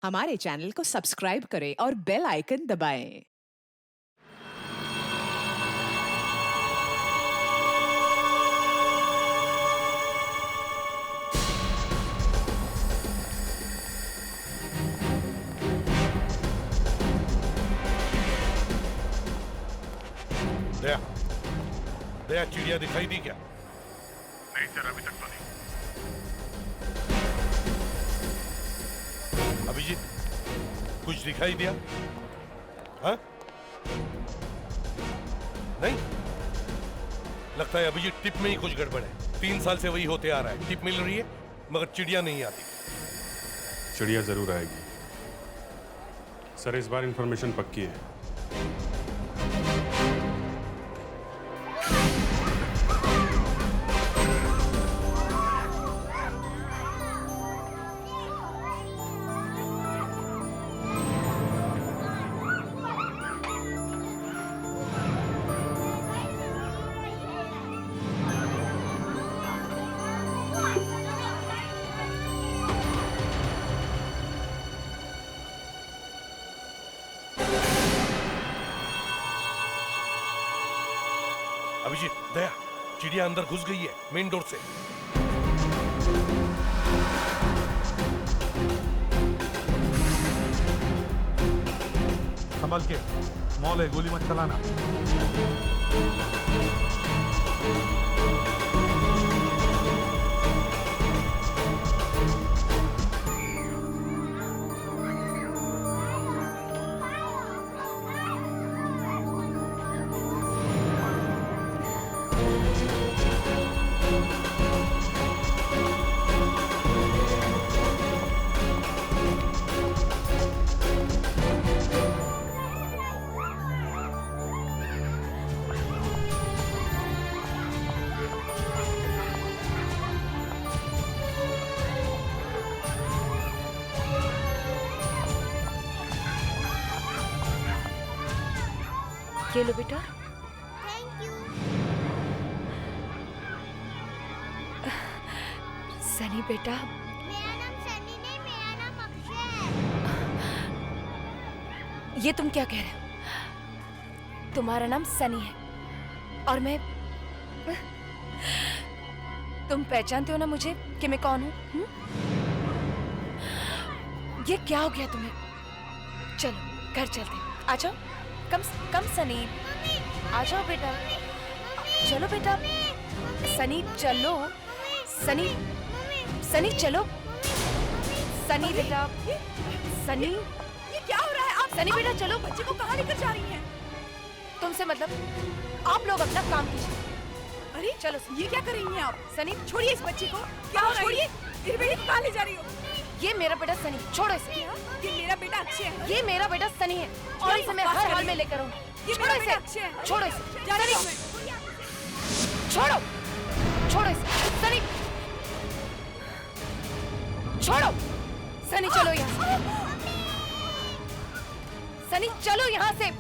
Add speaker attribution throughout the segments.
Speaker 1: हमारे चैनल को सब्सक्राइब करें और बेल आइकन दबाएं।
Speaker 2: दया, दया चिड़िया दिखाई दी क्या?
Speaker 3: नहीं सर, अभी तक तो नहीं।
Speaker 2: अभिजीत, कुछ दिखाई दिया? हाँ? नहीं? लगता है अभिजीत टिप में ही कुछ गड़बड़ है। 3 साल से वही होते आ रहा है। टिप मिल रही है मगर चिड़िया नहीं आती।
Speaker 3: चिड़िया जरूर आएगी सर, इस बार इंफॉर्मेशन पक्की है।
Speaker 2: अभिजीत, दया, चिड़िया अंदर घुस गई है मेन डोर से।
Speaker 4: संभल के, मॉल है, गोली मत चलाना।
Speaker 5: ये लो बेटा।
Speaker 6: Thank you.
Speaker 5: सनी बेटा।
Speaker 6: मेरा नाम सनी नहीं, मेरा नाम अक्षय है।
Speaker 5: ये तुम क्या कह रहे हो? तुम्हारा नाम सनी है और मैं, तुम पहचानते हो ना मुझे कि मैं कौन हूँ? ये क्या हो गया तुम्हें? चलो घर चलते, आ जाओ। कम सनी, आ जाओ बेटा। चलो बेटा, सनी चलो। सनी चलो। सनी बेटा, सनी
Speaker 7: ये क्या हो रहा है? आप
Speaker 5: सनी बेटा चलो।
Speaker 7: बच्चे को कहाँ लेकर जा रही हैं?
Speaker 5: तुमसे मतलब, आप लोग अपना काम कीजिए।
Speaker 7: अरे
Speaker 5: चलो।
Speaker 7: ये क्या कर रही हैं आप?
Speaker 5: सनी
Speaker 7: छोड़िए इस बच्ची को। क्या हो रहा है?
Speaker 5: छोड़िए।
Speaker 7: मेरे बेटे को कहाँ ले जा रही हो?
Speaker 5: ये मेरा बेटा सनी, छोड़ो इसे।
Speaker 7: ये मेरा बेटा अक्षय है।
Speaker 5: ये मेरा बेटा सनी है और इसे मैं हर हाल में लेकर आऊंगी।
Speaker 7: ये
Speaker 5: छोड़ो
Speaker 7: मेरा बेटा
Speaker 5: इसे,
Speaker 7: अक्षय है।
Speaker 5: छोड़ो इसे।
Speaker 7: जा रही हूँ मैं।
Speaker 5: छोड़ो, छोड़ो इसे। सनी, छोड़ो। सनी चलो यहाँ से। सनी चलो यहाँ से।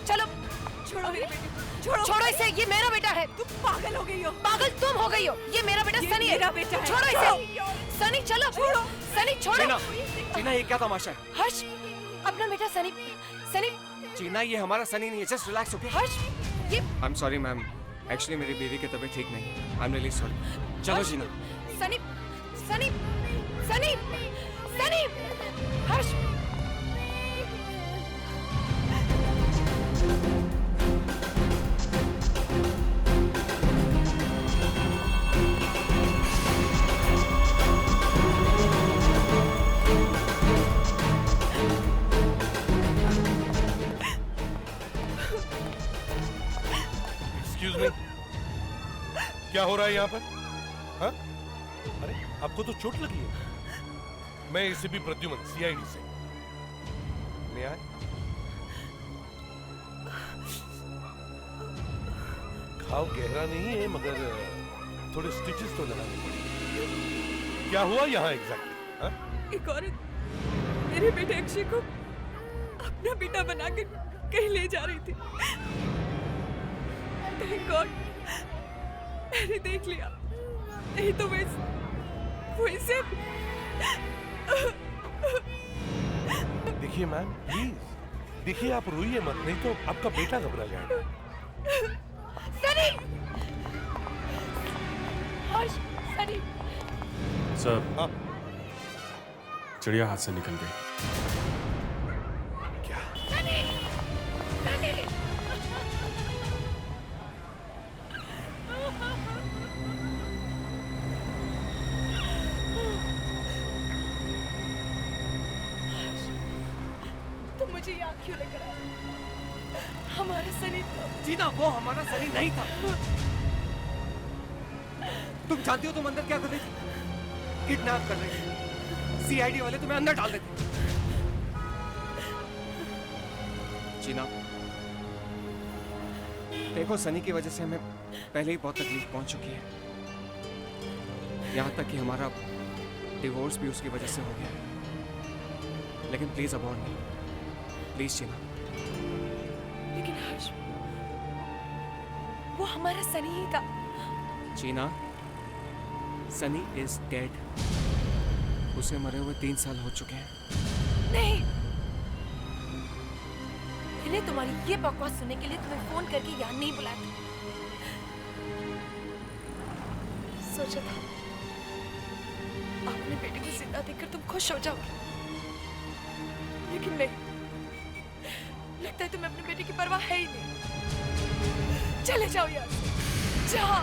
Speaker 5: चलो।
Speaker 7: छोड़ो मेरे बेटे को। छोड़ो।
Speaker 5: छोड़ो इसे, ये मेरा बेटा है।
Speaker 7: तुम पागल हो गई हो।
Speaker 5: पागल तुम हो गई हो। ये मेरा बेटा
Speaker 7: ये
Speaker 5: सनी है।
Speaker 7: मेरा बेटा है।
Speaker 5: छोड़ो इसे। सनी चलो।
Speaker 7: छोड़ो।
Speaker 5: सनी छोड़ो।
Speaker 8: चीना ये क्या तमाशा है?
Speaker 5: हर्ष, अपना बेटा सनी। सनी
Speaker 8: चीना ये हमारा सनी नहीं है, जस्ट रिलैक्स ओके?
Speaker 5: हर्ष, ये
Speaker 8: I am sorry ma'am, actually मेरी बेबी की तबीयत ठीक नहीं है। I am really sorry. चलो चीना।
Speaker 5: सनी सनी सनी सनी हर्ष।
Speaker 2: एक्सक्यूज मी, क्या हो रहा है यहाँ पर? हाँ? अरे आपको तो चोट लगी है। मैं एसीपी प्रद्युमन, सीआईडी से। मैं आए? घाव गहरा नहीं है मगर थोड़े स्टिचेस तो लगाने पड़ेंगे। क्या हुआ यहाँ एग्जैक्टली? हाँ?
Speaker 7: एक औरत मेरे बेटे अक्षय को अपना बेटा बना कर कहीं ले जा रही थी। थैंक गॉड मैंने देख लिया, नहीं तो वो इसे
Speaker 2: देखिए मैम, प्लीज देखिए, आप रोइए मत, नहीं तो आपका बेटा घबरा जाएगा।
Speaker 5: सनी! हर्ष, सनी!
Speaker 3: सर,
Speaker 2: हाँ।
Speaker 3: चिड़िया हाथ से निकल गई।
Speaker 2: क्या?
Speaker 5: सनी! सनी! तुम मुझे यहाँ क्यों लेकर आए? हमारा सनी तो
Speaker 8: जीना, वो हमारा सनी नहीं था। तुम जानती हो तुम अंदर क्या कर रही थी? किडनैप कर रही थी। सीआईडी वाले तुम्हें अंदर डाल देते। जीना, देखो सनी की वजह से हमें पहले ही बहुत तकलीफ पहुंच चुकी है। यहां तक कि हमारा डिवोर्स भी उसकी वजह से हो गया है। लेकिन प्लीज अबॉर्ड नहीं, प्लीज जीना।
Speaker 5: लेकिन हर्ष, वो हमारा सनी ही था।
Speaker 8: जीना, सनी इज डेड। उसे मरे हुए 3 साल हो चुके हैं।
Speaker 5: नहीं, मैंने तुम्हारी ये बकवास सुनने के लिए तुम्हें फोन करके यहाँ नहीं बुलाया था। सोचा था अपने बेटे को जिंदा देखकर तुम खुश हो जाओगे, लेकिन नहीं। लगता है तुम्हें अपने बेटे की परवाह है ही नहीं। चले जाओ यार, जाओ।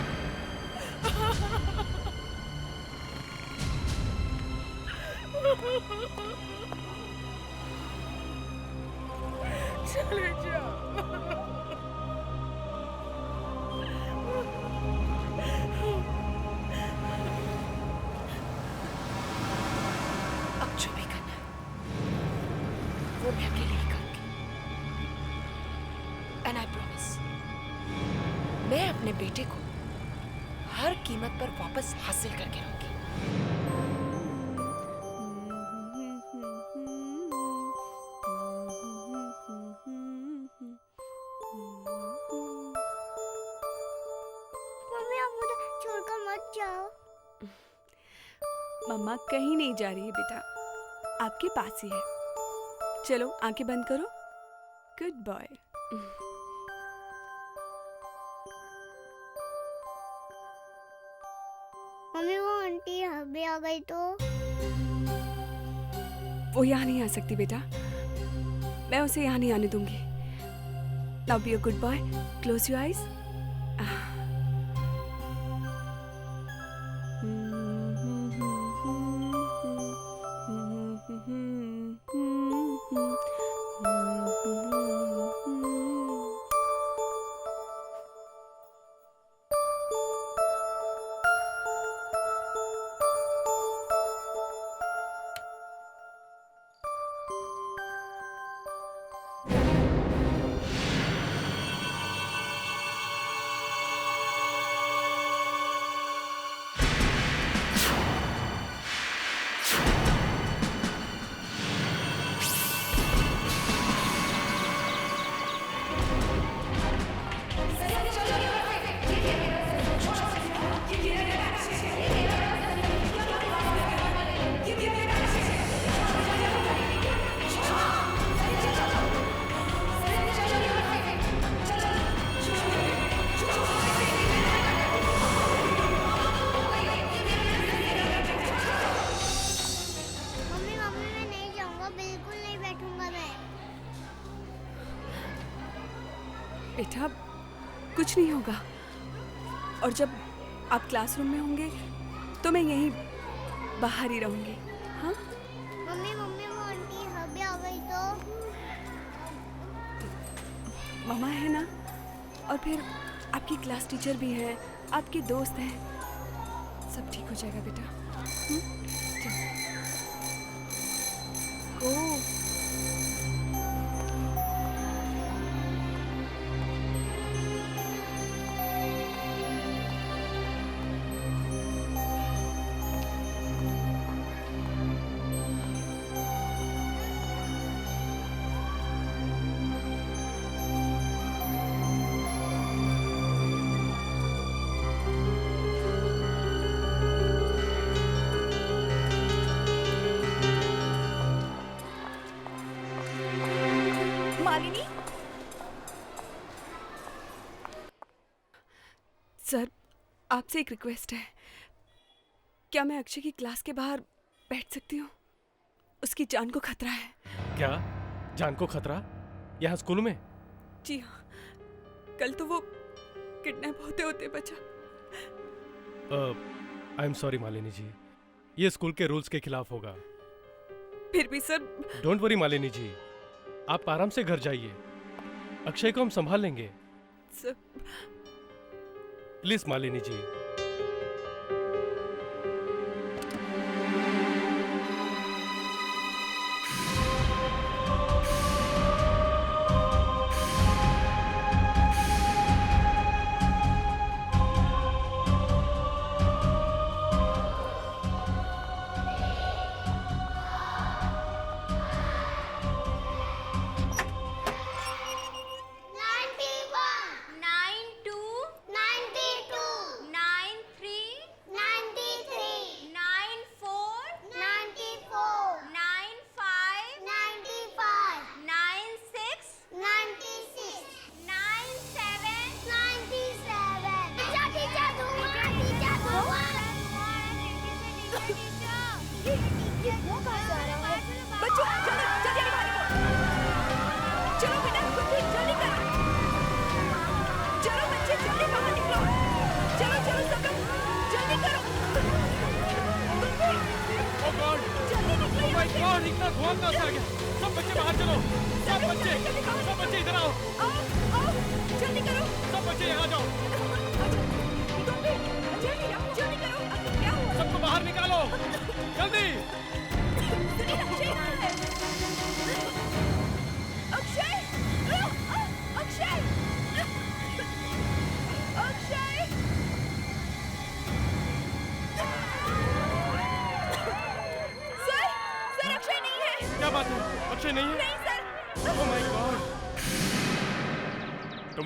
Speaker 5: चले जाओ। अब जो भी करना है वो मैं अकेले ही करूंगी। एंड आई प्रॉमिस, मैं अपने बेटे को हर कीमत पर वापस हासिल करके रहूंगी।
Speaker 6: मम्मी आप मुझे छोड़कर मत जाओ।
Speaker 7: मम्मा कहीं नहीं जा रही है बेटा, आपके पास ही है। चलो आंखें बंद करो। Good boy.
Speaker 6: मम्मी वो आंटी अभी आ गई तो?
Speaker 7: वो यहाँ नहीं आ सकती बेटा, मैं उसे यहाँ नहीं आने दूंगी। Now be a good boy, close your eyes. बेटा कुछ नहीं होगा, और जब आप क्लासरूम में होंगे तो मैं यहीं बाहर ही रहूंगी। हाँ
Speaker 6: मम्मी मम्मी वो आंटी अभी आ गई तो?
Speaker 7: मामा है ना, और फिर आपकी क्लास टीचर भी है, आपके दोस्त हैं, सब ठीक हो जाएगा बेटा। गो।
Speaker 5: मालिनी।
Speaker 7: सर, आपसे एक रिक्वेस्ट है। क्या मैं अक्षय की क्लास के बाहर बैठ सकती हूँ? उसकी जान को खतरा है।
Speaker 2: क्या जान को खतरा? यहाँ स्कूल में?
Speaker 7: जी हाँ, कल तो वो किडनैप होते होते बचा।
Speaker 2: आई एम सॉरी मालिनी जी, ये स्कूल के रूल्स के खिलाफ होगा।
Speaker 7: फिर भी sir.
Speaker 2: Don't worry Malini ji, आप आराम से घर जाइए, अक्षय को हम संभाल लेंगे।
Speaker 7: Sir
Speaker 2: please Malini ji.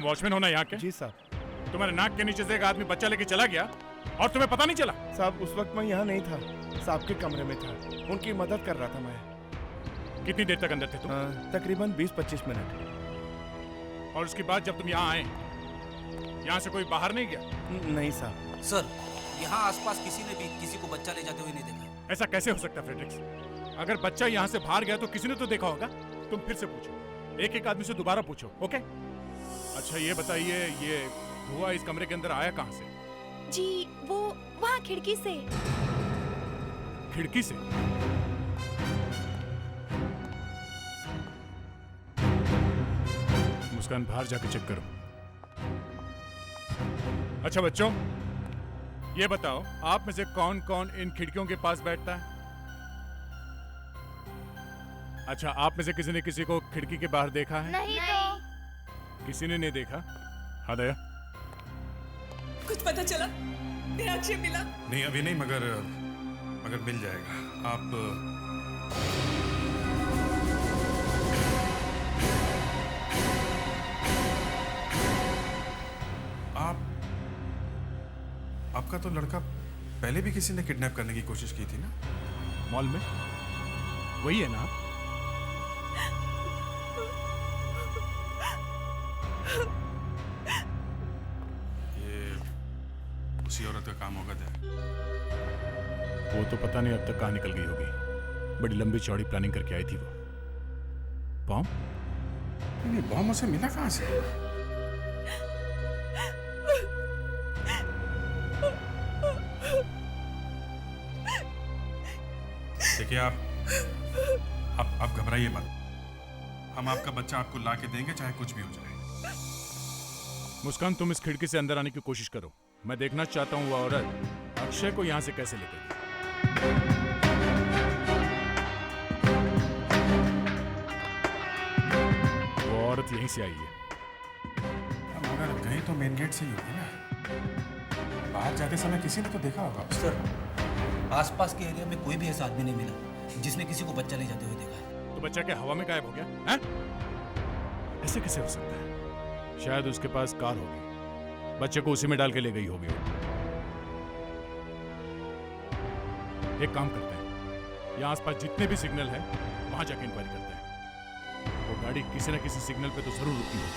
Speaker 3: Watchman होना यहाँ के?
Speaker 9: जी साहब।
Speaker 3: तुम्हारे नाक के नीचे से एक आदमी बच्चा लेके चला गया और तुम्हें पता नहीं चला?
Speaker 9: साहब उस वक्त मैं यहाँ नहीं था, साहब के कमरे में था, उनकी मदद कर रहा था मैं।
Speaker 3: कितनी देर तक अंदर थे तुम?
Speaker 9: तकरीबन 20-25 मिनट।
Speaker 3: और उसके बाद जब तुम यहाँ आए, यहाँ से कोई बाहर नहीं गया?
Speaker 9: नहीं साहब।
Speaker 10: सर, यहाँ आसपास किसी ने भी किसी को बच्चा ले जाते हुए नहीं देखा।
Speaker 3: ऐसा कैसे हो सकता है फ्रेडरिक्स? अगर बच्चा यहाँ से बाहर गया तो किसी ने तो देखा होगा। तुम फिर से पूछो, एक एक आदमी से दोबारा पूछो, ओके? अच्छा ये बताइए, ये धुआं इस कमरे के अंदर आया कहाँ से?
Speaker 5: जी वो वहाँ खिड़की से।
Speaker 3: खिड़की से? मुस्कान, बाहर जाके चेक करो। अच्छा बच्चों, ये बताओ आप में से कौन कौन इन खिड़कियों के पास बैठता है? अच्छा, आप में से किसी ने किसी को खिड़की के बाहर देखा है?
Speaker 6: नहीं तो।
Speaker 3: किसी ने नहीं देखा? हाँ दया,
Speaker 7: कुछ पता चला? मेरा अक्षय मिला?
Speaker 3: नहीं अभी नहीं, मगर मिल जाएगा।
Speaker 11: आपका तो लड़का पहले भी किसी ने किडनैप करने की कोशिश की थी ना?
Speaker 3: मॉल में? वही है ना?
Speaker 11: उसी औरत का काम होगा दया।
Speaker 3: वो तो पता नहीं अब तक कहाँ निकल गई होगी। बड़ी लंबी चौड़ी प्लानिंग करके आई थी वो। बॉम्ब?
Speaker 11: नहीं, बॉम्ब उसे मिला कहाँ से? देखिए आप घबराइए मत। हम आपका बच्चा आपको ला के देंगे, चाहे कुछ भी हो जाए।
Speaker 3: मुस्कान, तुम इस खिड़की से अंदर आने की कोशिश करो। मैं देखना चाहता हूँ वो औरत अक्षय को यहाँ से कैसे ले गई। वो औरत यहीं से आई है।
Speaker 11: मगर गई तो मेन गेट से ही होगी ना। बाहर जाते समय किसी ने तो देखा होगा।
Speaker 10: सर, आसपास के एरिया में कोई भी ऐसा आदमी नहीं मिला जिसने किसी को बच्चा ले जाते हुए देखा है।
Speaker 3: तो बच्चा क्या हवा में गायब हो गया है? ऐसे कैसे हो सकता है? शायद उसके पास कार होगी, बच्चे को उसी में डाल के ले गई होगी। एक काम करते हैं, यहाँ आसपास जितने भी सिग्नल हैं वहां जाके इंक्वायरी करते हैं। वो गाड़ी किसी न किसी सिग्नल पे तो जरूर रुकी होगी।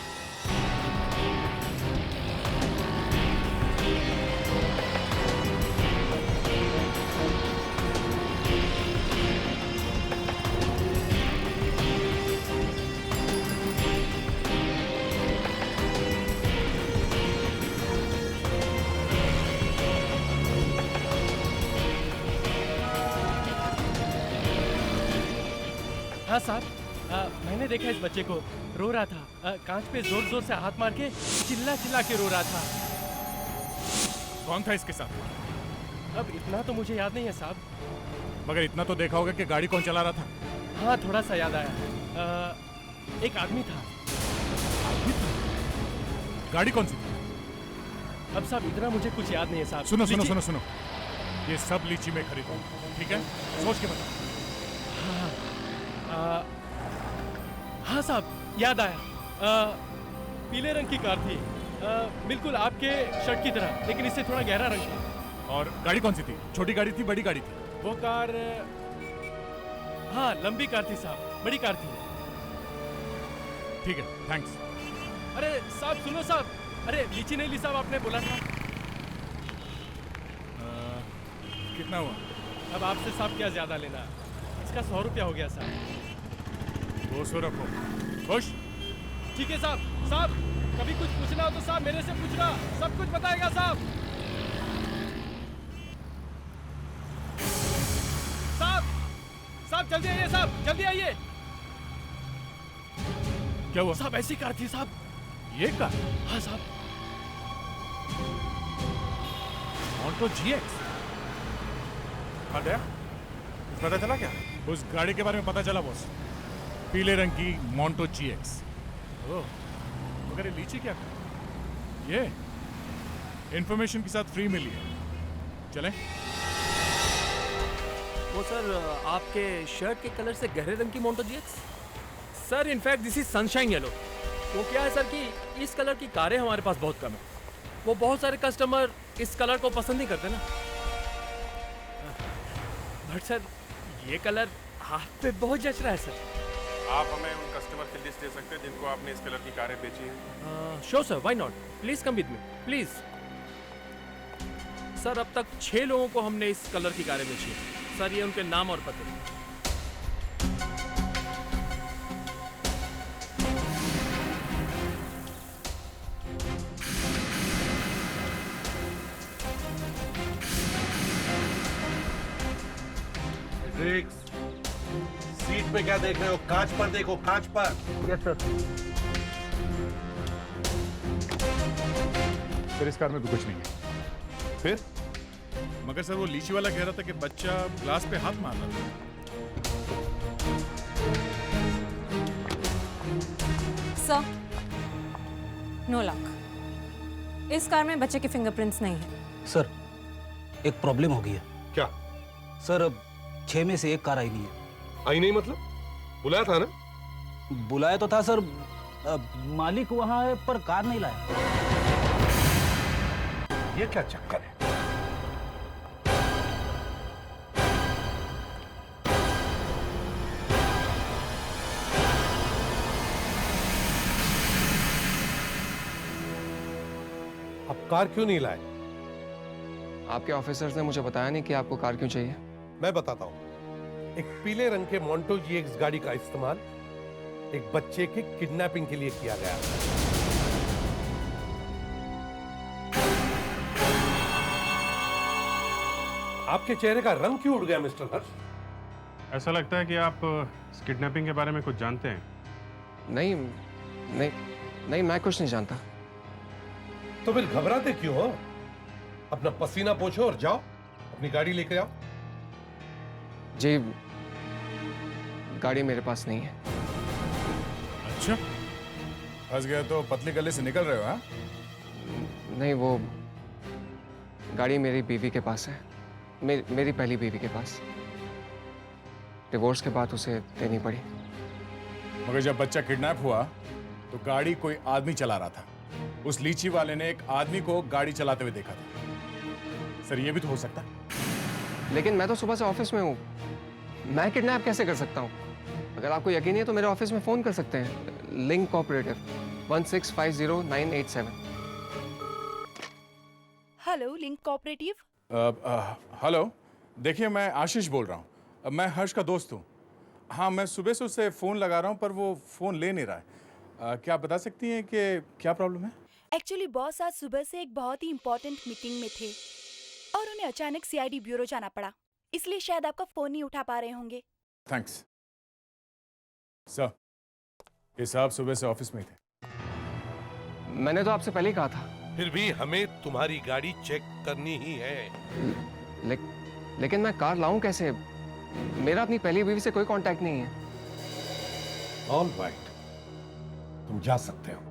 Speaker 12: हाँ साहब, मैंने देखा इस बच्चे को रो रहा था, कांच पे जोर जोर से हाथ मार के चिल्ला चिल्ला के रो रहा था।
Speaker 3: कौन था इसके साथ?
Speaker 12: अब इतना तो मुझे याद नहीं है साहब।
Speaker 3: मगर इतना तो देखा होगा कि गाड़ी कौन चला रहा था?
Speaker 12: हाँ, थोड़ा सा याद आया। एक आदमी था।
Speaker 3: गाड़ी कौन सी थी?
Speaker 12: अब साहब इतना मुझे कुछ याद नहीं है साहब।
Speaker 3: सुनो सुनो सुनो सुनो, ये सब लीची में खरीदूं, ठीक है? सोच के बताओ।
Speaker 12: हाँ साहब, याद आया। पीले रंग की कार थी, बिल्कुल आपके शर्ट की तरह, लेकिन इससे थोड़ा गहरा रंग था।
Speaker 3: और गाड़ी कौन सी थी? छोटी गाड़ी थी, बड़ी गाड़ी थी?
Speaker 12: वो कार, हाँ लंबी कार थी साहब, बड़ी कार थी।
Speaker 3: ठीक है, थैंक्स।
Speaker 12: अरे साहब सुनो साहब, अरे लीची नहीं ली साहब, आपने बोला था।
Speaker 3: कितना हुआ?
Speaker 12: अब आपसे साहब क्या ज्यादा लेना, इसका 100 रुपया हो गया साहब।
Speaker 3: 200 रखो। खुश?
Speaker 12: ठीक है साहब। साहब कभी कुछ पूछना हो तो साहब मेरे से पूछना, सब कुछ बताएगा साहब। साहब साहब जल्दी आइए साहब, जल्दी आइए।
Speaker 3: क्या हुआ?
Speaker 12: साहब ऐसी कार थी साहब।
Speaker 3: ये कार?
Speaker 12: हाँ साहब।
Speaker 3: Monte GX।
Speaker 4: पता चला क्या?
Speaker 3: उस गाड़ी के बारे में पता चला बॉस, पीले रंग की मोंटो GX। ओह, मगर ये लीची क्या कर? ये इंफॉर्मेशन के साथ फ्री मिली है। चलें?
Speaker 13: वो सर आपके शर्ट के कलर से गहरे रंग की Monte GX? Sir in fact this is sunshine yellow. वो क्या है सर कि इस कलर की कारें हमारे पास बहुत कम है, वो बहुत सारे कस्टमर इस कलर को पसंद नहीं करते ना। बट सर ये कलर आप पे बहुत जच रहा है सर।
Speaker 11: आप हमें उन कस्टमर की लिस्ट दे सकते हैं जिनको आपने इस कलर की कारें बेची हैं?
Speaker 13: Sure sir, why not, please come with me please. Sir अब तक 6 लोगों को हमने इस कलर की कारें बेची है सर, ये उनके नाम और पते।
Speaker 2: सीट पे क्या देख रहे हो? कांच पर देखो, कांच पर।
Speaker 13: Yes sir.
Speaker 3: सर इस कार में भी कुछ नहीं है।
Speaker 2: फिर?
Speaker 3: मगर सर वो लीची वाला कह रहा था कि बच्चा ग्लास पे हाथ मार रहा था।
Speaker 14: Sir, no luck. इस कार में बच्चे के फिंगरप्रिंट्स नहीं है।
Speaker 10: सर एक प्रॉब्लम हो गई है।
Speaker 2: क्या?
Speaker 10: सर अब 6 में से 1 कार आई नहीं है।
Speaker 2: आई नहीं मतलब? बुलाया था ना?
Speaker 10: बुलाया तो था सर, मालिक वहां है पर कार नहीं लाया।
Speaker 2: ये क्या चक्कर है? अब कार क्यों नहीं लाए?
Speaker 8: आपके ऑफिसर्स ने मुझे बताया नहीं कि आपको कार क्यों चाहिए।
Speaker 2: मैं बताता हूं। एक पीले रंग के मोंटो GX गाड़ी का इस्तेमाल एक बच्चे के किडनैपिंग के लिए किया गया। आपके चेहरे का रंग क्यों उड़ गया मिस्टर हर्ष?
Speaker 11: ऐसा लगता है कि आप इस किडनैपिंग के बारे में कुछ जानते हैं।
Speaker 8: नहीं नहीं नहीं, मैं कुछ नहीं जानता।
Speaker 2: तो फिर घबराते क्यों हो? अपना पसीना पोछो और जाओ, अपनी गाड़ी लेकर आओ।
Speaker 8: जी गाड़ी मेरे पास नहीं है।
Speaker 3: अच्छा, फंस गए तो पतली गली से निकल रहे हो? हाँ?
Speaker 8: नहीं, वो गाड़ी मेरी बीवी के पास है, मेरी पहली बीवी के पास। डिवोर्स के बाद उसे देनी पड़ी।
Speaker 3: मगर जब बच्चा किडनैप हुआ तो गाड़ी कोई आदमी चला रहा था। उस लीची वाले ने एक आदमी को गाड़ी चलाते हुए देखा था। सर ये भी तो हो सकता है।
Speaker 8: लेकिन मैं तो सुबह से ऑफिस में हूँ, मैं किडनैप कैसे कर सकता हूँ? अगर आपको यकीन नहीं है तो मेरे ऑफिस में फ़ोन कर सकते हैं, link cooperative 1650987।
Speaker 5: Hello link cooperative.
Speaker 3: Hello, देखिए मैं आशीष बोल रहा हूँ। मैं हर्ष का दोस्त हूँ। हाँ, मैं सुबह से उससे फ़ोन लगा रहा हूँ पर वो फ़ोन ले नहीं रहा है। क्या आप बता सकती हैं कि क्या प्रॉब्लम है?
Speaker 5: एक्चुअली बॉस आज सुबह से एक बहुत ही इम्पोर्टेंट मीटिंग में थे और उन्हें अचानक सीआईडी ब्यूरो जाना पड़ा, इसलिए शायद आपका फोन नहीं उठा पा रहे होंगे।
Speaker 3: Thanks sir. ये साहब सुबह से ऑफिस में ही थे।
Speaker 8: मैंने तो आपसे पहले ही कहा था।
Speaker 2: फिर भी हमें तुम्हारी गाड़ी चेक करनी ही है।
Speaker 8: लेकिन मैं कार लाऊं कैसे? मेरा अपनी पहली बीवी से कोई कांटेक्ट नहीं है।
Speaker 2: ऑल राइट, तुम जा सकते हो,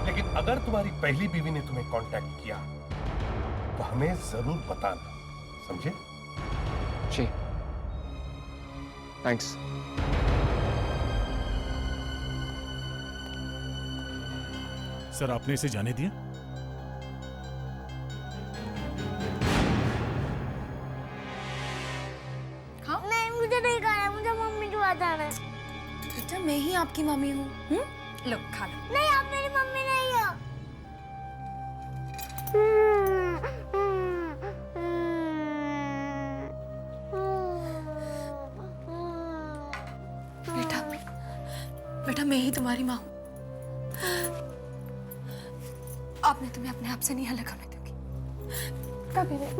Speaker 2: लेकिन अगर तुम्हारी पहली बीवी ने तुम्हें कांटेक्ट किया तो हमें जरूर बताना, समझे?
Speaker 8: जी, थैंक्स।
Speaker 3: सर, आपने इसे जाने दिया?
Speaker 6: हाँ? नहीं, मुझे नहीं खाना, मुझे मम्मी के पास जाना है।
Speaker 5: बेटा मैं ही आपकी मम्मी हूँ। लो खा लो।
Speaker 6: नहीं, आप मेरी मम्मी नहीं हो।
Speaker 5: बेटा बेटा मैं ही तुम्हारी माँ हूँ। अब मैं तुम्हें अपने आप से नहीं अलग होने दूंगी कभी नहीं।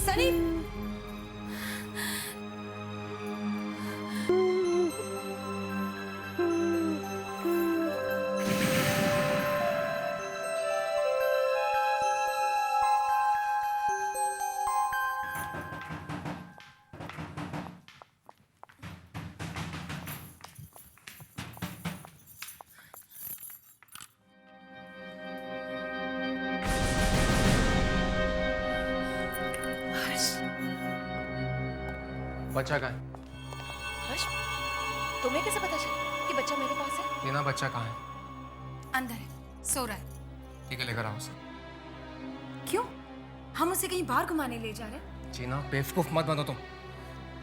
Speaker 5: सनी,
Speaker 8: बच्चा कहाँ है?
Speaker 5: हर्ष, तुम्हें कैसे पता चला कि बच्चा मेरे पास है?
Speaker 8: टीना, बच्चा कहाँ है?
Speaker 5: अंदर है, सो रहा है।
Speaker 8: ठीक है, लेकर आओ उसे।
Speaker 5: क्यों? हम उसे कहीं बाहर घुमाने ले जा रहे हैं?
Speaker 8: जीना, बेवकूफ मत बनो तुम।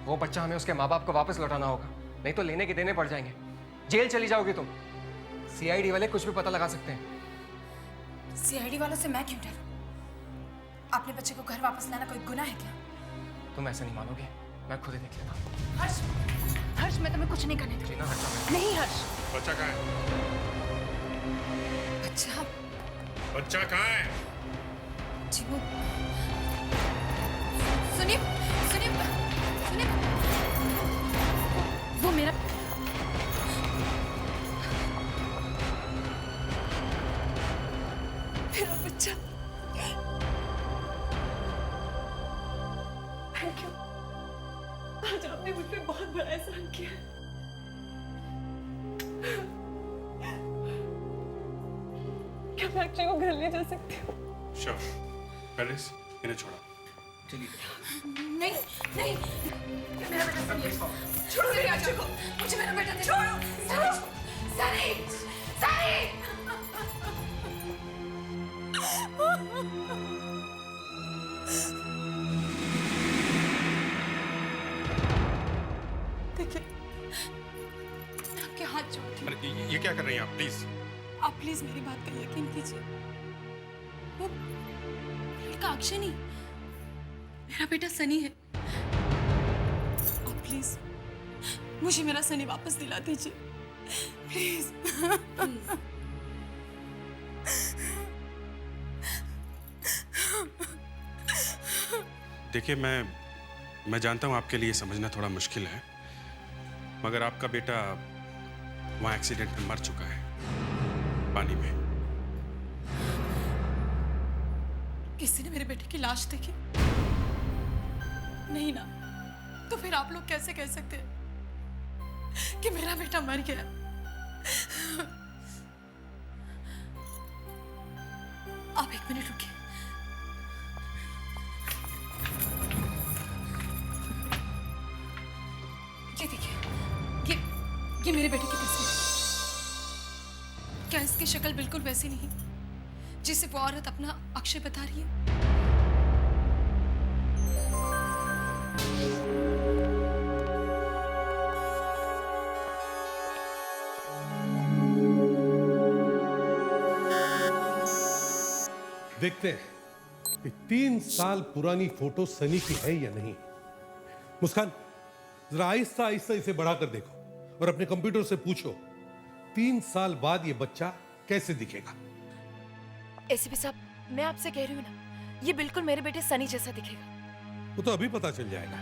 Speaker 8: वो बच्चा हमें उसके माँ बाप को वापस लौटाना होगा, नहीं तो लेने के देने पड़ जाएंगे। जेल चली जाओगी तुम। सीआईडी वाले कुछ भी पता लगा सकते हैं।
Speaker 5: सीआईडी वालों से मैं क्यों डरूं? अपने बच्चे को घर वापस लाना कोई गुनाह है क्या?
Speaker 8: तुम ऐसे नहीं मानोगे, मैं खुद ही देख लेता हूँ।
Speaker 5: हर्ष, हर्ष मैं तुम्हें कुछ नहीं करने दूंगी।
Speaker 8: जीना, बच्चा
Speaker 5: नहीं हर्ष।
Speaker 11: बच्चा कहाँ है? बच्चा कहाँ है?
Speaker 5: जी वो सुनिए सुनिए सुनिए, वो मेरा बच्चा। थैंक यू, आज आपने मुझ पे बहुत बड़ा एहसान किया। क्या मैं अक्षय को घर ले जा सकती हूँ?
Speaker 11: श्योर। पेरिस, इन्हें छोड़ो।
Speaker 8: चलिए।
Speaker 5: नहीं नहीं, मेरा बेटा सनी है। छोड़ो मेरे अक्षय को, मुझे मेरा बेटा दे। छोड़ो सनी, सनी। देखिए, मैं आपके हाथ जोड़ती हूँ।
Speaker 11: अरे ये क्या कर रही हैं आप? प्लीज
Speaker 5: आप प्लीज मेरी बात पर यकीन कीजिए। वो लड़का अक्षय नहीं, मेरा बेटा सनी है। आप प्लीज मुझे मेरा सनी वापस दिला दीजिए, प्लीज।
Speaker 11: देखिए, मैं जानता हूँ आपके लिए समझना थोड़ा मुश्किल है, मगर आपका बेटा वहाँ एक्सीडेंट में मर चुका है, पानी में।
Speaker 5: किसी ने मेरे बेटे की लाश देखी? नहीं ना, तो फिर आप लोग कैसे कह सकते हैं कि मेरा बेटा मर गया? आप एक मिनट रुकिए। ये देखिए, ये मेरे बेटे की तस्वीर। क्या इसकी शक्ल बिल्कुल वैसी नहीं जिसे वो औरत अपना अक्षय बता रही है?
Speaker 2: देखते हैं कि 3 साल पुरानी फोटो सनी की है या नहीं। मुस्कान, जरा आहिस्ता आहिस्ता इसे बढ़ाकर देखो और अपने कंप्यूटर से पूछो 3 साल बाद ये बच्चा कैसे दिखेगा।
Speaker 15: एसीपी साहब, मैं आपसे कह रही हूँ ना, ये बिल्कुल मेरे बेटे सनी जैसा दिखेगा।
Speaker 2: वो तो अभी पता चल जाएगा।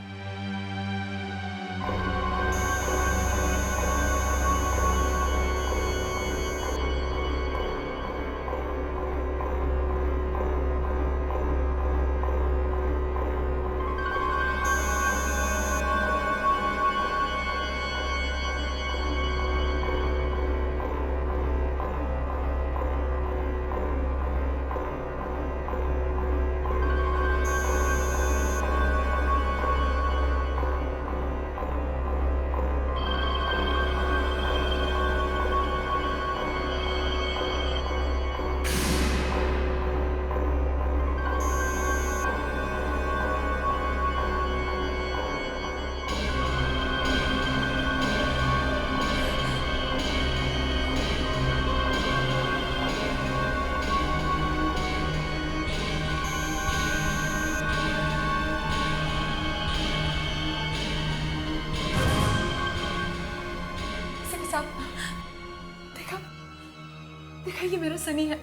Speaker 5: देखा, ये मेरा सनी है।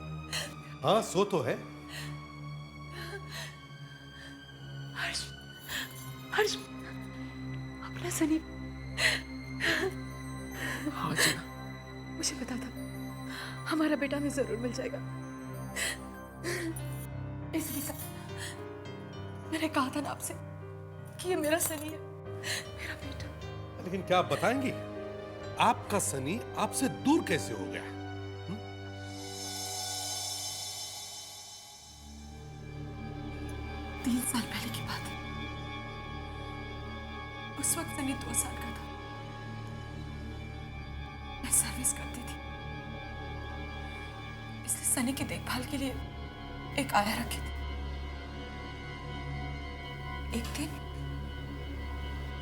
Speaker 2: हाँ, सो तो है।
Speaker 5: हर्ष, हर्ष, अपना सनी।
Speaker 8: हाँ जना,
Speaker 5: मुझे पता था हमारा बेटा हमें जरूर मिल जाएगा। इसलिए सब मैंने कहा था ना आपसे कि ये मेरा सनी है, मेरा बेटा।
Speaker 2: लेकिन क्या आप बताएंगी, आपका सनी आपसे दूर कैसे हो गया?
Speaker 5: 3 साल पहले की बात है। उस वक्त सनी 2 साल का था। मैं सर्विस करती थी, इसलिए सनी की देखभाल के लिए एक आया रखी थी। एक दिन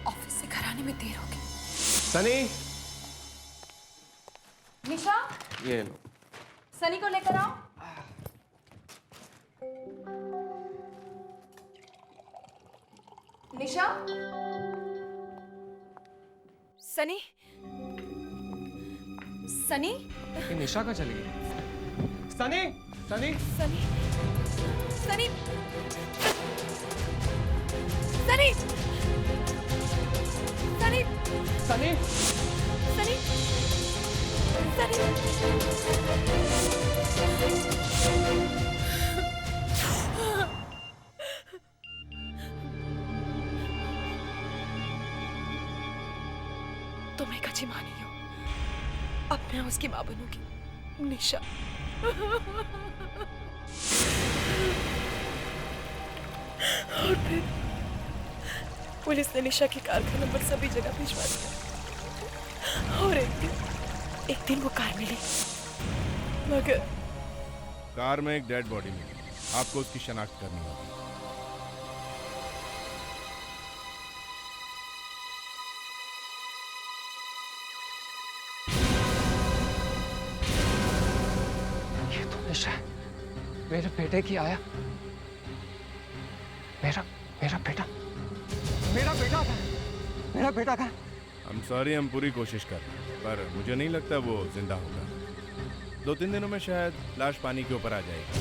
Speaker 5: ऑफिस से घर आने में देर हो गई।
Speaker 8: सनी,
Speaker 14: निशा,
Speaker 8: ये लो।
Speaker 14: सनी को लेकर आओ। निशा,
Speaker 15: सनी, सनी,
Speaker 8: ये निशा का चली गई। सनी, सनी,
Speaker 15: सनी, सनी, सनी, सनी,
Speaker 8: सनी,
Speaker 15: सनी, तो मैं कच्ची माँ नहीं हूँ, अब मैं उसकी माँ बनूंगी, निशा। और फिर पुलिस ने निशा की कार का नंबर सभी जगह भिजवा दिया और एक दिन वो कार मिली, मगर
Speaker 9: कार में एक डेड बॉडी मिली। आपको उसकी शनाख्त करनी होगी।
Speaker 8: ये तो निशा है, मेरे बेटे की आया। मेरा मेरा बेटा था, मेरा बेटा था।
Speaker 9: हम सॉरी, हम पूरी कोशिश कर रहे हैं, पर मुझे नहीं लगता वो जिंदा होगा। 2-3 दिनों में शायद लाश पानी के ऊपर आ जाएगी।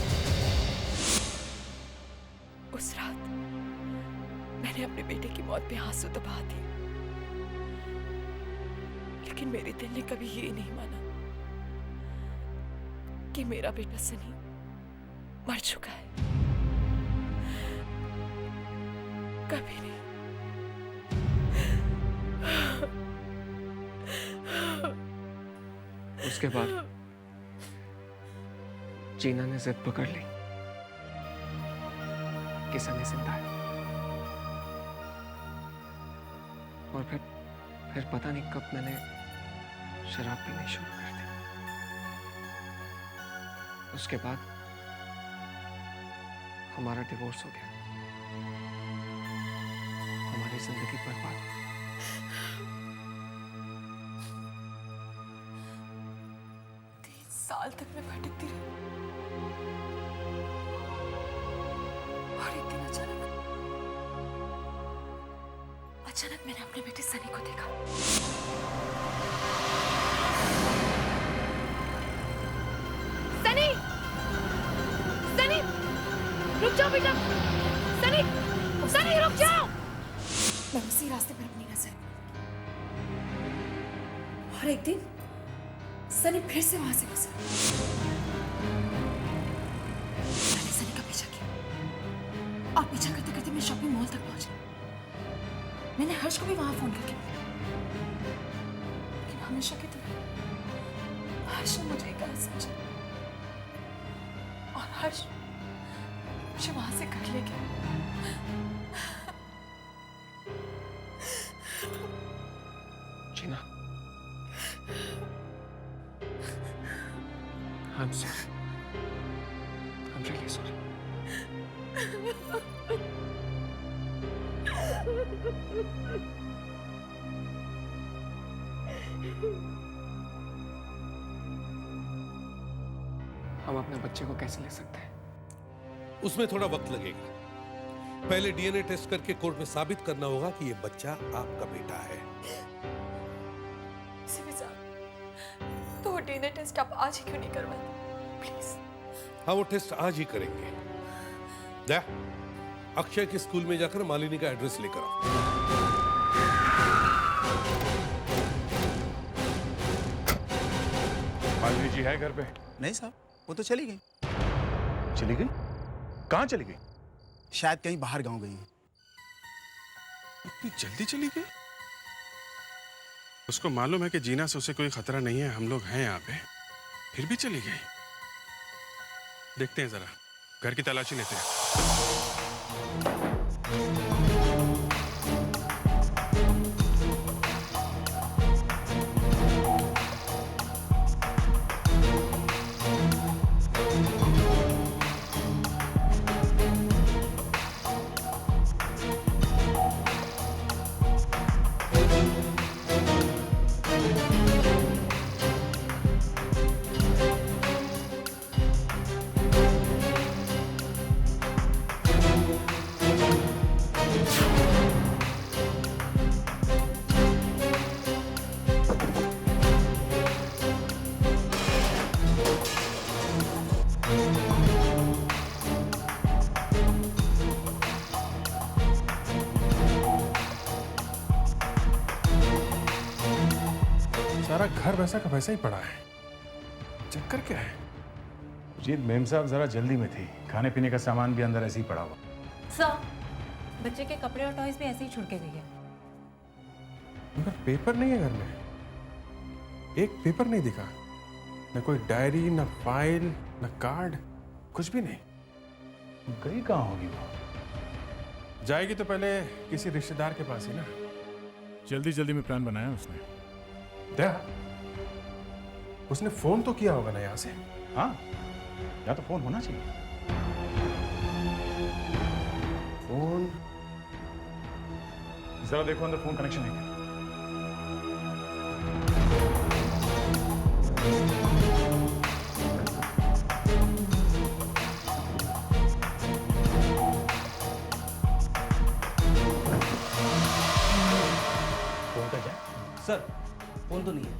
Speaker 5: उस रात मैंने अपने बेटे की मौत पे आंसू तो बहा दिए, लेकिन मेरे दिल ने कभी ये नहीं माना कि मेरा बेटा सनी मर चुका है। कभी नहीं।
Speaker 8: उसके बाद जीना ने जिद पकड़ ली कि सनी जिंदा है, और फिर पता नहीं कब मैंने शराब पीनी शुरू कर दी। उसके बाद हमारा डिवोर्स हो गया, हमारी जिंदगी बर्बाद।
Speaker 5: 3 साल तक मैं भटकती रही,
Speaker 15: गलत मैंने अपने बेटे सनी को देखा। सनी! सनी! रुक जाओ बेटा! सनी! सनी रुक जाओ! मैं उसी रास्ते पर अपनी नजर, और एक दिन सनी फिर से वहां से गुजरा। मैंने सनी का पीछा किया और पीछा करते करते मैं शॉपिंग मॉल तक पहुंची। मैंने हर्ष को भी वहां फोन करके बुलाया, लेकिन हमेशा की तरह हर्ष ने मुझे गलत समझा और हर्ष मुझे वहां से घर ले गया।
Speaker 8: जीना, I'm sorry. I'm really sorry. हम अपने बच्चे को कैसे ले सकते हैं?
Speaker 2: उसमें थोड़ा वक्त लगेगा। पहले डीएनए टेस्ट करके कोर्ट में साबित करना होगा कि ये बच्चा आपका बेटा है।
Speaker 15: तो वो डीएनए टेस्ट आप आज ही क्यों नहीं करवाते? प्लीज।
Speaker 2: हाँ, वो टेस्ट आज ही करेंगे। जा, अक्षय के स्कूल में जाकर मालिनी का एड्रेस लेकर आओ।
Speaker 3: मालिनी जी है घर पे?
Speaker 16: नहीं साहब, वो तो चली गई।
Speaker 3: चली गई? कहाँ चली गई?
Speaker 16: शायद कहीं बाहर गांव गई।
Speaker 11: इतनी जल्दी चली गई? उसको मालूम है कि जीना से उसे कोई खतरा नहीं है, हम लोग हैं यहाँ पे, फिर भी चली गई। देखते हैं जरा, घर की तलाशी लेते हैं।
Speaker 3: सारा घर वैसा का वैसा ही पड़ा है। चक्कर क्या है? जी मेम साहब जरा जल्दी में थी, खाने पीने का सामान भी अंदर ऐसे ही पड़ा हुआ।
Speaker 14: सर, बच्चे के कपड़े और टॉयज भी ऐसे ही छुड़ के गई है।
Speaker 4: मगर पेपर नहीं है घर में, एक पेपर नहीं दिखा, न कोई डायरी, न फाइल, न कार्ड, कुछ भी नहीं।
Speaker 3: गई कहाँ होगी वो?
Speaker 4: जाएगी तो पहले किसी रिश्तेदार के पास ही ना।
Speaker 3: जल्दी जल्दी में प्लान बनाया उसने।
Speaker 4: क्या? उसने फोन तो किया होगा ना यहाँ से।
Speaker 3: हाँ, यहाँ तो फोन होना चाहिए।
Speaker 4: फोन
Speaker 3: जरा देखो अंदर फोन कनेक्शन है क्या? फोन का क्या?
Speaker 10: सर, फोन तो नहीं है।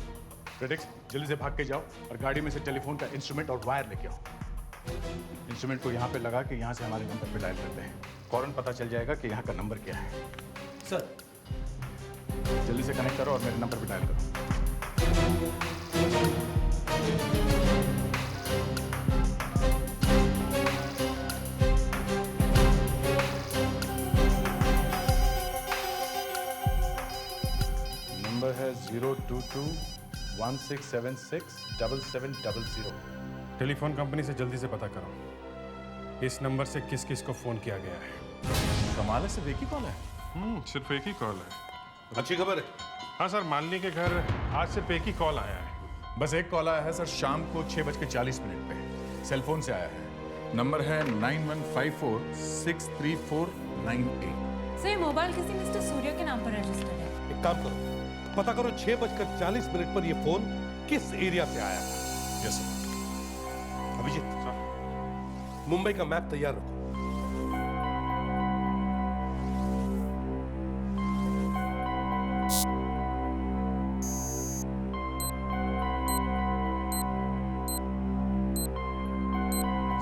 Speaker 3: प्रेडिक्स, जल्दी से भाग के जाओ और गाड़ी में से टेलीफोन का इंस्ट्रूमेंट और वायर लेके आओ। इंस्ट्रूमेंट को यहाँ पे लगा के यहाँ से हमारे नंबर पे डायल करते हैं। फौरन पता चल जाएगा कि यहाँ का नंबर क्या है।
Speaker 10: सर,
Speaker 3: जल्दी से कनेक्ट करो और मेरे नंबर पे डायल करो। नंबर है 022-1676-7700।
Speaker 4: टेलीफोन कंपनी से जल्दी से पता करो इस नंबर से किस किस को फोन किया गया है।
Speaker 3: कमाल है, सिर्फ एक ही कॉल है।
Speaker 11: सिर्फ एक ही कॉल है।
Speaker 2: अच्छी खबर है।
Speaker 3: हाँ सर, मालिनी के घर आज सिर्फ एक ही कॉल आया है। बस एक कॉल आया है सर, शाम को 6:40 पे सेल फोन से आया है। नंबर है 9154634988।
Speaker 14: सर, ये मोबाइल किसी मिस्टर सूर्य के नाम पर रजिस्टर्ड है।
Speaker 2: एक काम करो, पता करो 6:40 पर ये फोन किस एरिया से आया था।
Speaker 3: Yes sir.
Speaker 2: अभिजीत, मुंबई का मैप तैयार रखो।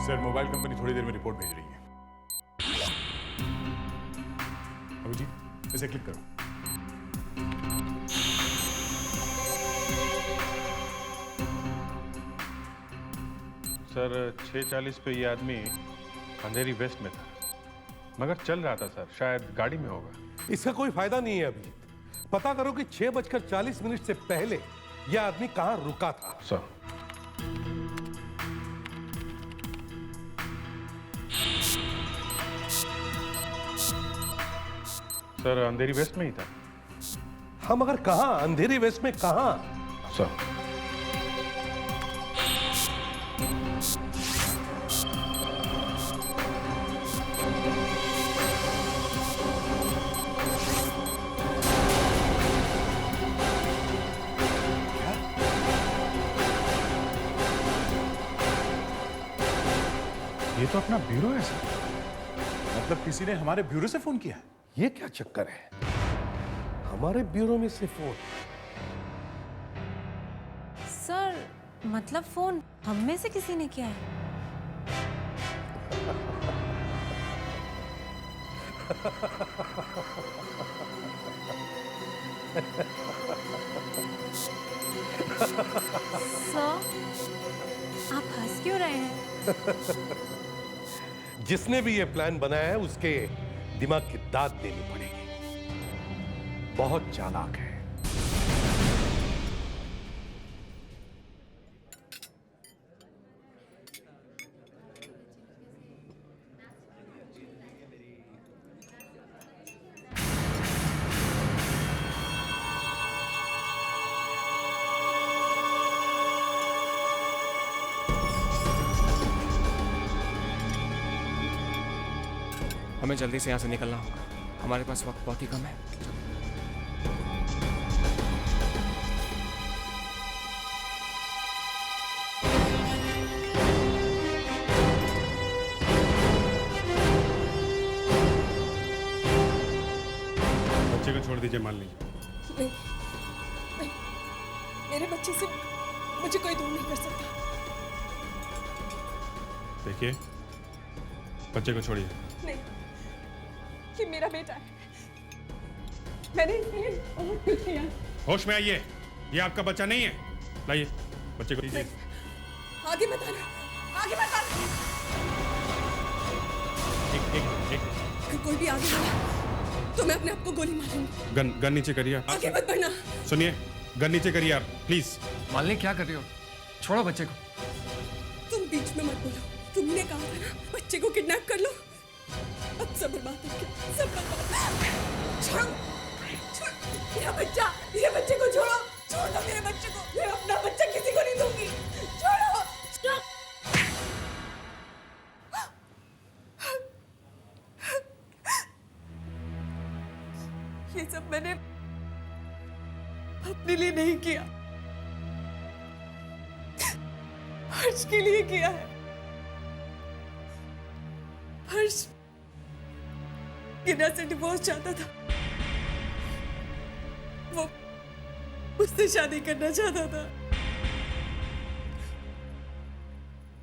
Speaker 3: सर मोबाइल कंपनी थोड़ी देर में रिपोर्ट भेज रही है। अभिजीत इसे क्लिक करो।
Speaker 11: सर 6:40 पे ये आदमी अंधेरी वेस्ट में था, मगर चल रहा था सर, शायद गाड़ी में होगा।
Speaker 2: इसका कोई फायदा नहीं है अभी। पता करो कि 6:40 से पहले यह आदमी कहां रुका था।
Speaker 11: सर सर अंधेरी वेस्ट में ही था।
Speaker 2: हम मगर कहां? अंधेरी वेस्ट में कहां?
Speaker 11: सर
Speaker 3: ये तो अपना ब्यूरो है सर। मतलब किसी ने हमारे ब्यूरो से फोन किया है।
Speaker 2: ये क्या चक्कर है? हमारे ब्यूरो में से फोन?
Speaker 14: सर मतलब फोन हम में से किसी ने किया है? सर आप हंस क्यों रहे हैं?
Speaker 2: जिसने भी ये प्लान बनाया है उसके दिमाग की दाद देनी पड़ेगी। बहुत चालाक है।
Speaker 8: हमें जल्दी से यहाँ से निकलना होगा, हमारे पास वक्त बहुत ही कम है।
Speaker 11: बच्चे को छोड़ दीजिए, मान लीजिए।
Speaker 15: नहीं, नहीं, मेरे बच्चे से मुझे कोई दूर नहीं कर सकता।
Speaker 11: देखिए, बच्चे को छोड़िए।
Speaker 15: नहीं, ये मेरा बेटा है। मैंने इसलिए बहुत कुछ किया।
Speaker 11: होश में आइए, ये आपका बच्चा नहीं है। लाइए बच्चे को दीजिए।
Speaker 15: आगे मत आना, आगे मत आना। अगर कोई भी आगे बढ़ा तो मैं अपने आप को गोली मारूंगी।
Speaker 11: गन नीचे करिए।
Speaker 15: आगे मत बढ़ना।
Speaker 11: सुनिए, गन नीचे करिए आप, प्लीज।
Speaker 8: मालिनी क्या कर रही हो? छोड़ो बच्चे को।
Speaker 15: तुम बीच में मत बोलो। तुमने कहा था ना बच्चे को किडनैप कर लो। अब सब बर्बाद हो गया, सब बर्बाद। छोड़ो, मेरा बच्चा, मेरे बच्चे को छोड़ो, छोड़ दो मेरे बच्चे को। मैं अपना बच्चा किसी को नहीं दूंगी। छोड़ो, स्टॉप। ये सब मैंने अपने लिए नहीं किया, हर्ष के लिए किया है। हर्ष गिना से डिवोर्स चाहता था। वो मुझसे शादी करना चाहता था।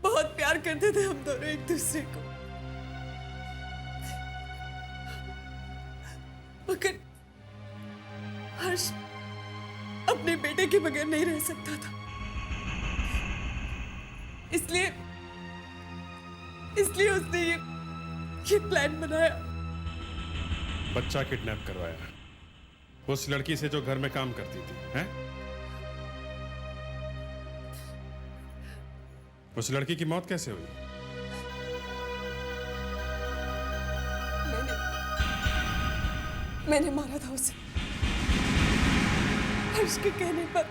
Speaker 15: बहुत प्यार करते थे हम दोनों एक दूसरे को। मगर हर्ष अपने बेटे के बगैर नहीं रह सकता था। इसलिए उसने ये प्लान बनाया।
Speaker 11: बच्चा किडनैप करवाया उस लड़की से जो घर में काम करती थी, हैं? उस लड़की की मौत कैसे हुई?
Speaker 15: मैंने मारा था उसे, हर्ष के कहने पर।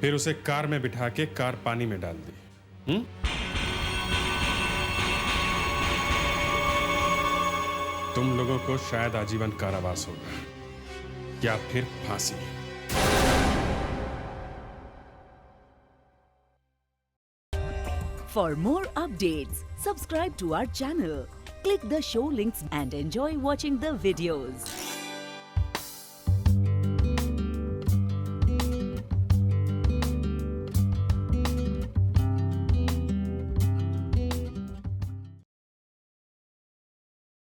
Speaker 11: फिर उसे कार में बिठा के कार पानी में डाल दी। तुम लोगों को शायद आजीवन कारावास होगा या फिर फांसी।
Speaker 17: For more updates, subscribe to our channel, click the show links and enjoy watching the videos.